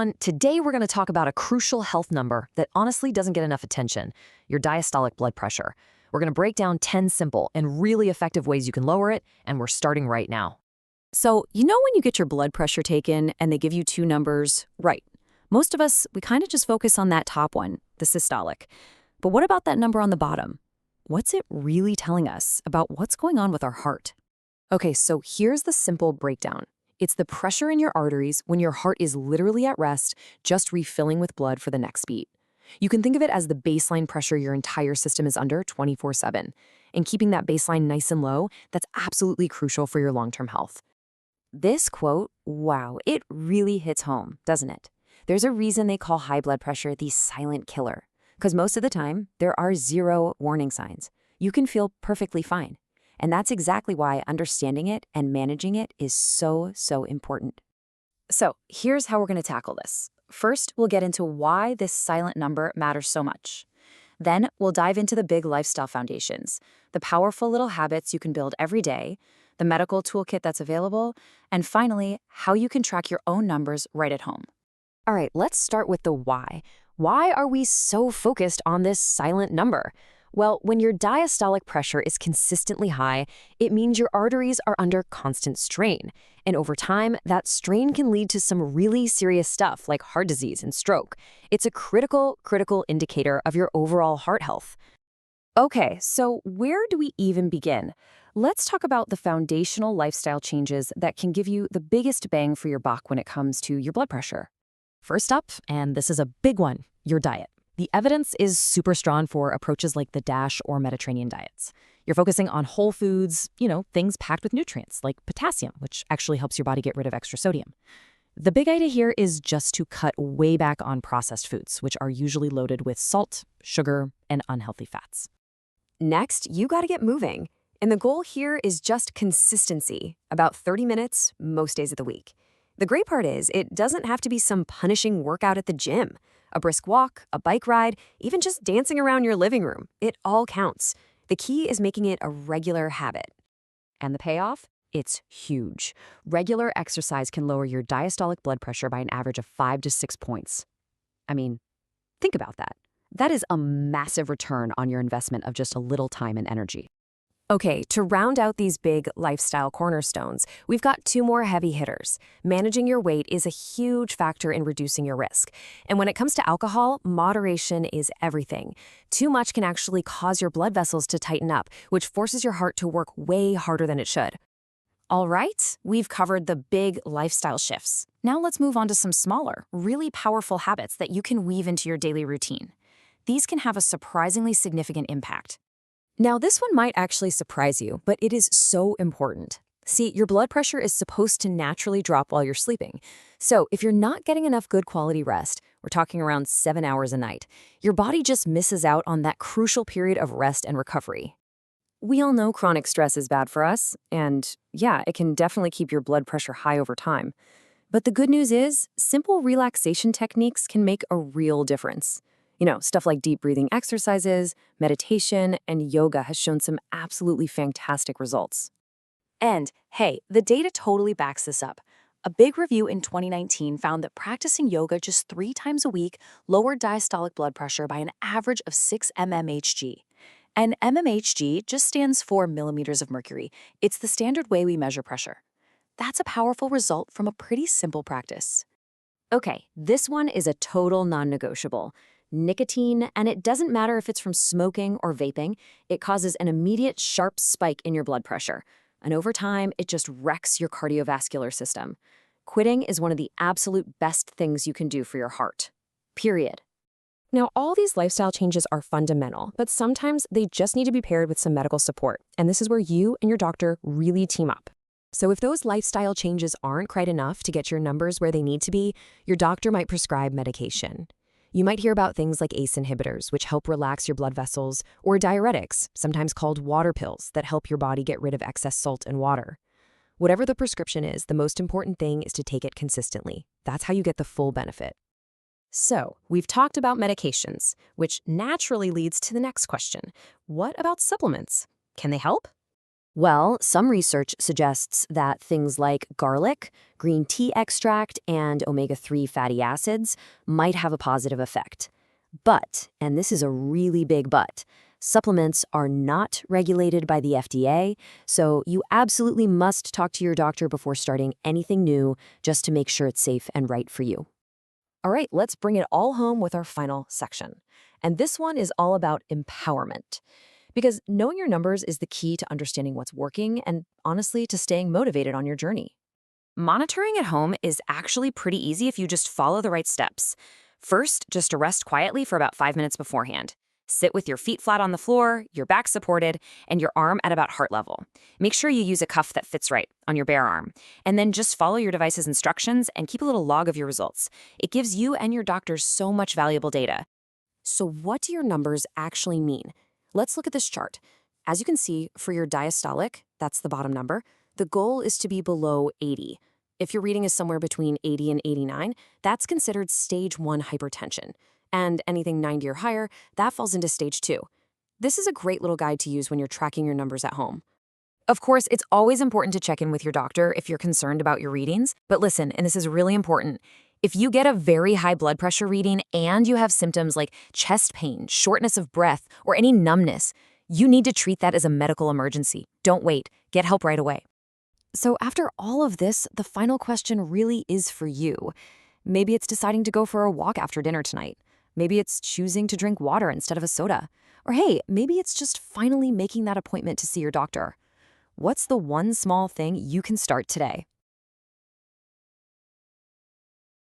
everyone. Today we're going to talk about a crucial health number that honestly doesn't get enough attention, your diastolic blood pressure. We're going to break down 10 simple and really effective ways you can lower it, and we're starting right now. So, you know when you get your blood pressure taken and they give you two numbers? Right. Most of us, we kind of just focus on that top one, the systolic. But what about that number on the bottom? What's it really telling us about what's going on with our heart? Okay, so here's the simple breakdown. It's the pressure in your arteries when your heart is literally at rest, just refilling with blood for the next beat. You can think of it as the baseline pressure your entire system is under 24/7. And keeping that baseline nice and low, that's absolutely crucial for your long-term health. This quote, wow, it really hits home, doesn't it? There's a reason they call high blood pressure the silent killer. Because most of the time, there are zero warning signs. You can feel perfectly fine. And that's exactly why understanding it and managing it is so important. So here's how we're going to tackle this. First, we'll get into why this silent number matters so much. Then we'll dive into the big lifestyle foundations, the powerful little habits you can build every day, the medical toolkit that's available, and finally, how you can track your own numbers right at home. All right, let's start with the why. Why are we so focused on this silent number? Well, when your diastolic pressure is consistently high, it means your arteries are under constant strain. And over time, that strain can lead to some really serious stuff like heart disease and stroke. It's a critical indicator of your overall heart health. Okay, so where do we even begin? Let's talk about the foundational lifestyle changes that can give you the biggest bang for your buck when it comes to your blood pressure. First up, and this is a big one, your diet. The evidence is super strong for approaches like the DASH or Mediterranean diets. You're focusing on whole foods, things packed with nutrients like potassium, which actually helps your body get rid of extra sodium. The big idea here is just to cut way back on processed foods, which are usually loaded with salt, sugar, and unhealthy fats. Next, you got to get moving. And the goal here is just consistency, about 30 minutes most days of the week. The great part is it doesn't have to be some punishing workout at the gym. A brisk walk, a bike ride, even just dancing around your living room, it all counts. The key is making it a regular habit. And the payoff? It's huge. Regular exercise can lower your diastolic blood pressure by an average of 5 to 6 points. I mean, think about that. That is a massive return on your investment of just a little time and energy. Okay, to round out these big lifestyle cornerstones, we've got two more heavy hitters. Managing your weight is a huge factor in reducing your risk. And when it comes to alcohol, moderation is everything. Too much can actually cause your blood vessels to tighten up, which forces your heart to work way harder than it should. All right, we've covered the big lifestyle shifts. Now let's move on to some smaller, really powerful habits that you can weave into your daily routine. These can have a surprisingly significant impact. Now, this one might actually surprise you, but it is so important. See, your blood pressure is supposed to naturally drop while you're sleeping. So if you're not getting enough good quality rest, we're talking around 7 hours a night, your body just misses out on that crucial period of rest and recovery. We all know chronic stress is bad for us, and yeah, it can definitely keep your blood pressure high over time. But the good news is, simple relaxation techniques can make a real difference. Stuff like deep breathing exercises, meditation, and yoga has shown some absolutely fantastic results. And hey, the data totally backs this up. A big review in 2019 found that practicing yoga just 3 times a week lowered diastolic blood pressure by an average of 6 mmHg. And mmHg just stands for millimeters of mercury. It's the standard way we measure pressure. That's a powerful result from a pretty simple practice. Okay, this one is a total non-negotiable. Nicotine, and it doesn't matter if it's from smoking or vaping, it causes an immediate sharp spike in your blood pressure. And over time, it just wrecks your cardiovascular system. Quitting is one of the absolute best things you can do for your heart. Period. Now, all these lifestyle changes are fundamental, but sometimes they just need to be paired with some medical support. And this is where you and your doctor really team up. So if those lifestyle changes aren't quite enough to get your numbers where they need to be, your doctor might prescribe medication. You might hear about things like ACE inhibitors, which help relax your blood vessels, or diuretics, sometimes called water pills, that help your body get rid of excess salt and water. Whatever the prescription is, the most important thing is to take it consistently. That's how you get the full benefit. So, we've talked about medications, which naturally leads to the next question. What about supplements? Can they help? Well, some research suggests that things like garlic, green tea extract, and omega-3 fatty acids might have a positive effect. But, and this is a really big but, supplements are not regulated by the FDA, so you absolutely must talk to your doctor before starting anything new just to make sure it's safe and right for you. All right, let's bring it all home with our final section. And this one is all about empowerment. Because knowing your numbers is the key to understanding what's working and, honestly, to staying motivated on your journey. Monitoring at home is actually pretty easy if you just follow the right steps. First, just rest quietly for about 5 minutes beforehand. Sit with your feet flat on the floor, your back supported, and your arm at about heart level. Make sure you use a cuff that fits right on your bare arm. And then just follow your device's instructions and keep a little log of your results. It gives you and your doctors so much valuable data. So, what do your numbers actually mean? Let's look at this chart. As you can see, for your diastolic, that's the bottom number, the goal is to be below 80. If your reading is somewhere between 80 and 89, that's considered stage 1 hypertension. And anything 90 or higher, that falls into stage 2. This is a great little guide to use when you're tracking your numbers at home. Of course, it's always important to check in with your doctor if you're concerned about your readings. But listen, and this is really important, if you get a very high blood pressure reading and you have symptoms like chest pain, shortness of breath, or any numbness, you need to treat that as a medical emergency. Don't wait. Get help right away. So after all of this, the final question really is for you. Maybe it's deciding to go for a walk after dinner tonight. Maybe it's choosing to drink water instead of a soda. Or hey, maybe it's just finally making that appointment to see your doctor. What's the one small thing you can start today?